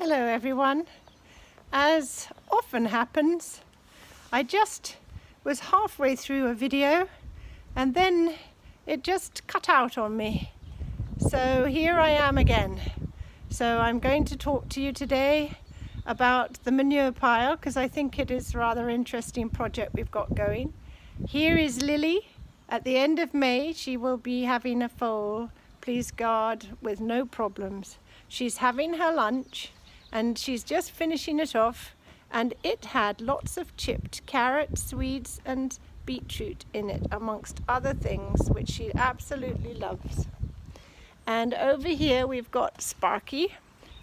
Hello everyone. As often happens, I just was halfway through a video and then it just cut out on me. So here I am again. So I'm going to talk to you today about the manure pile because I think it is a rather interesting project we've got going. Here is Lily. At the end of May she will be having a foal, please God, with no problems. She's having her lunch and she's just finishing it off, and it had lots of chipped carrots, weeds and beetroot in it, amongst other things, which she absolutely loves. And over here we've got Sparky,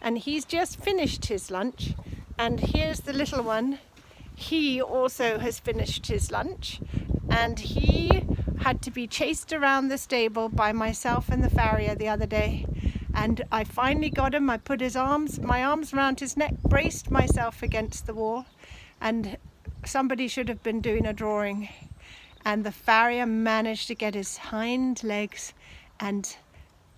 and he's just finished his lunch, and here's the little one. He also has finished his lunch, and he had to be chased around the stable by myself and the farrier the other day. And I finally got him. I put my arms around his neck, braced myself against the wall, and somebody should have been doing a drawing. And the farrier managed to get his hind legs and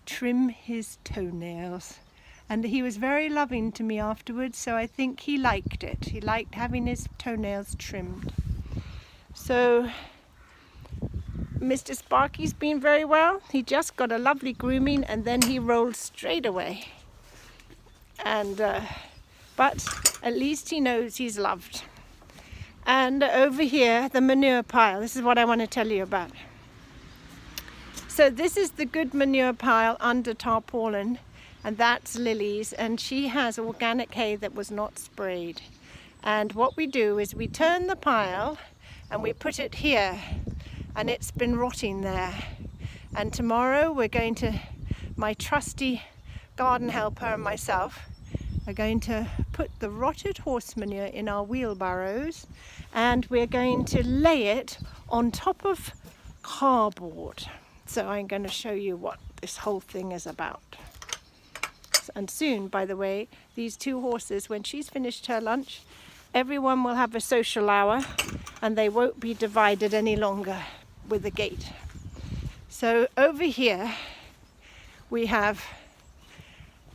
trim his toenails. And he was very loving to me afterwards, so I think he liked it. He liked having his toenails trimmed. So Mr. Sparky's been very well. He just got a lovely grooming and then he rolled straight away. And but at least he knows he's loved. And over here, the manure pile. This is what I want to tell you about. So this is the good manure pile under tarpaulin, and that's Lily's, and she has organic hay that was not sprayed. And what we do is we turn the pile and we put it here, and it's been rotting there. And tomorrow we're going to, my trusty garden helper and myself are going to put the rotted horse manure in our wheelbarrows, and we're going to lay it on top of cardboard. So I'm going to show you what this whole thing is about. And soon, by the way, these two horses, when she's finished her lunch, everyone will have a social hour and they won't be divided any longer with a gate. So over here we have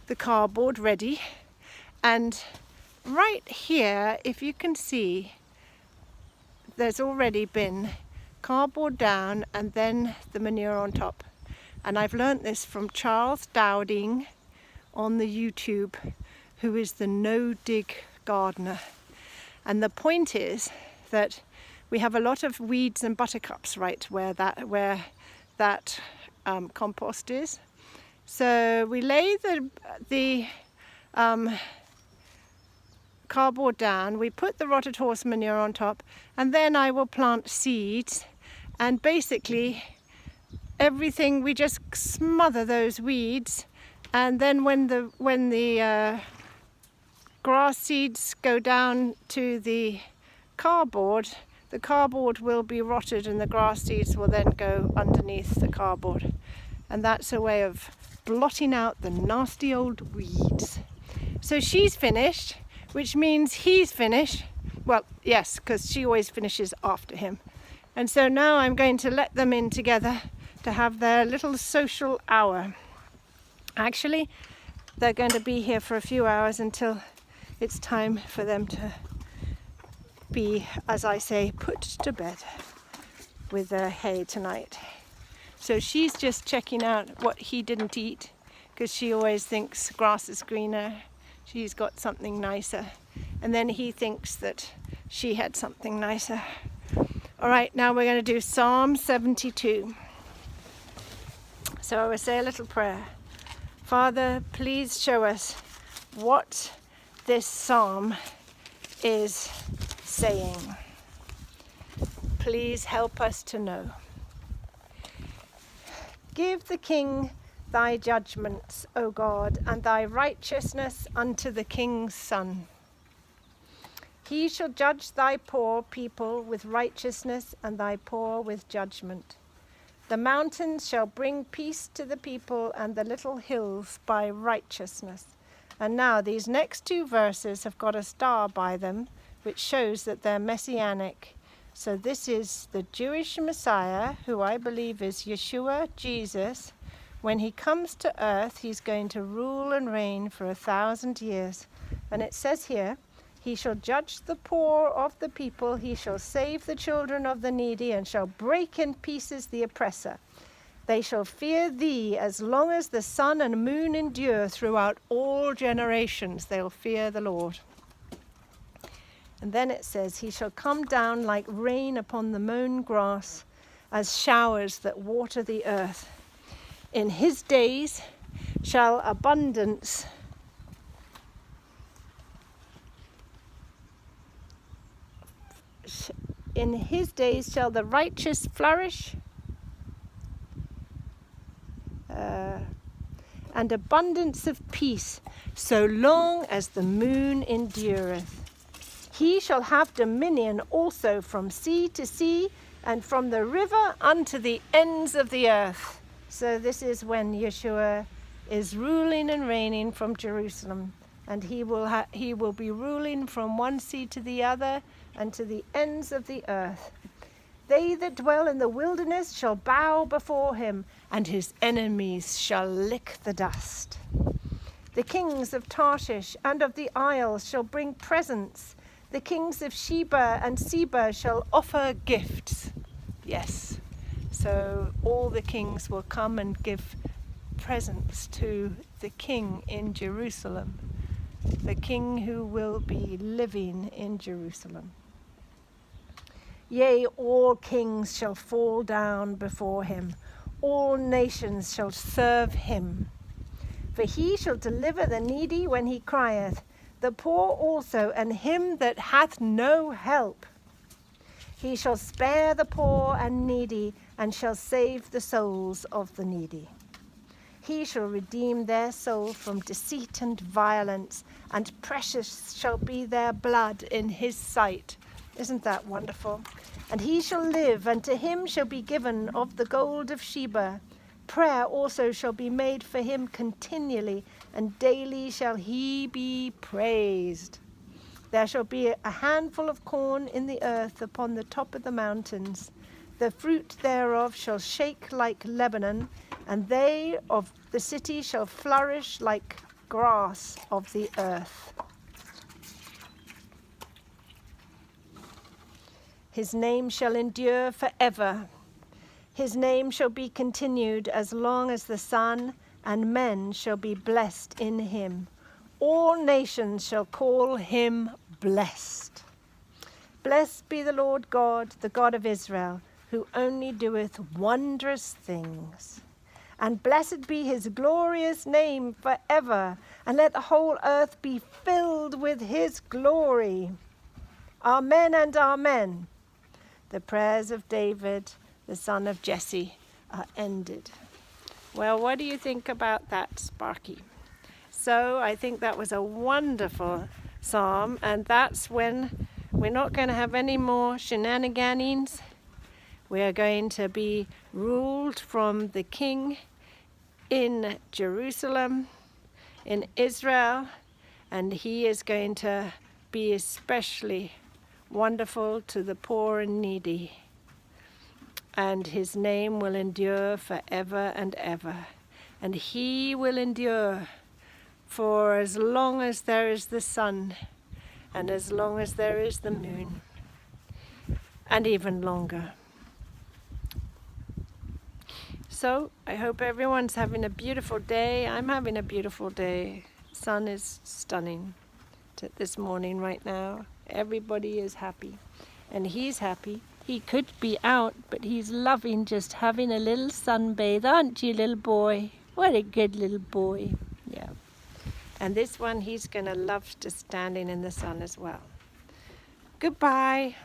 the cardboard ready, and right here, if you can see, there's already been cardboard down and then the manure on top. And I've learnt this from Charles Dowding on the YouTube, who is the no-dig gardener. And the point is that we have a lot of weeds and buttercups right where that compost is. So we lay the cardboard down, we put the rotted horse manure on top, and then I will plant seeds, and basically everything, we just smother those weeds, and then when the grass seeds go down to the cardboard will be rotted and the grass seeds will then go underneath the cardboard. And that's a way of blotting out the nasty old weeds. So she's finished, which means he's finished. Well, yes, because she always finishes after him. And so now I'm going to let them in together to have their little social hour. Actually, they're going to be here for a few hours until it's time for them to be, as I say, put to bed with their hay tonight. So she's just checking out what he didn't eat, because she always thinks grass is greener. She's got something nicer. And then he thinks that she had something nicer. All right, now we're going to do Psalm 72. So I will say a little prayer. Father, please show us what this psalm is saying. Please help us to know. Give the king thy judgments, O God, and thy righteousness unto the king's son. He shall judge thy poor people with righteousness and thy poor with judgment. The mountains shall bring peace to the people, and the little hills by righteousness. And now these next two verses have got a star by them, which shows that they're messianic. So this is the Jewish Messiah, who I believe is Yeshua, Jesus. When he comes to earth, he's going to rule and reign for 1,000 years. And it says here, he shall judge the poor of the people, he shall save the children of the needy, and shall break in pieces the oppressor. They shall fear thee as long as the sun and moon endure. Throughout all generations they'll fear the Lord. And then it says, he shall come down like rain upon the mown grass, as showers that water the earth. In his days shall in his days shall the righteous flourish, and abundance of peace, so long as the moon endureth. He shall have dominion also from sea to sea, and from the river unto the ends of the earth. So this is when Yeshua is ruling and reigning from Jerusalem, and he will be ruling from one sea to the other and to the ends of the earth. They that dwell in the wilderness shall bow before him, and his enemies shall lick the dust. The kings of Tarshish and of the isles shall bring presents. The kings of Sheba and Seba shall offer gifts. Yes, so all the kings will come and give presents to the king in Jerusalem, the king who will be living in Jerusalem. Yea, all kings shall fall down before him. All nations shall serve him. For he shall deliver the needy when he crieth, the poor also, and him that hath no help. He shall spare the poor and needy, and shall save the souls of the needy. He shall redeem their soul from deceit and violence, and precious shall be their blood in his sight. Isn't that wonderful? And he shall live, and to him shall be given of the gold of Sheba. Prayer also shall be made for him continually, and daily shall he be praised. There shall be a handful of corn in the earth upon the top of the mountains. The fruit thereof shall shake like Lebanon, and they of the city shall flourish like grass of the earth. His name shall endure forever. His name shall be continued as long as the sun, and men shall be blessed in him. All nations shall call him blessed. Blessed be the Lord God, the God of Israel, who only doeth wondrous things. And blessed be his glorious name forever, and let the whole earth be filled with his glory. Amen and amen. The prayers of David, the son of Jesse, are ended. Well, what do you think about that, Sparky? So I think that was a wonderful psalm, and that's when we're not going to have any more shenanigans. We are going to be ruled from the king in Jerusalem, in Israel, and he is going to be especially wonderful to the poor and needy. And his name will endure forever and ever. And he will endure for as long as there is the sun, and as long as there is the moon, and even longer. So I hope everyone's having a beautiful day. I'm having a beautiful day. Sun is stunning this morning right now. Everybody is happy, and he's happy. He could be out, but he's loving just having a little sunbathe, aren't you, little boy? What a good little boy. Yeah. And this one, he's going to love just standing in the sun as well. Goodbye.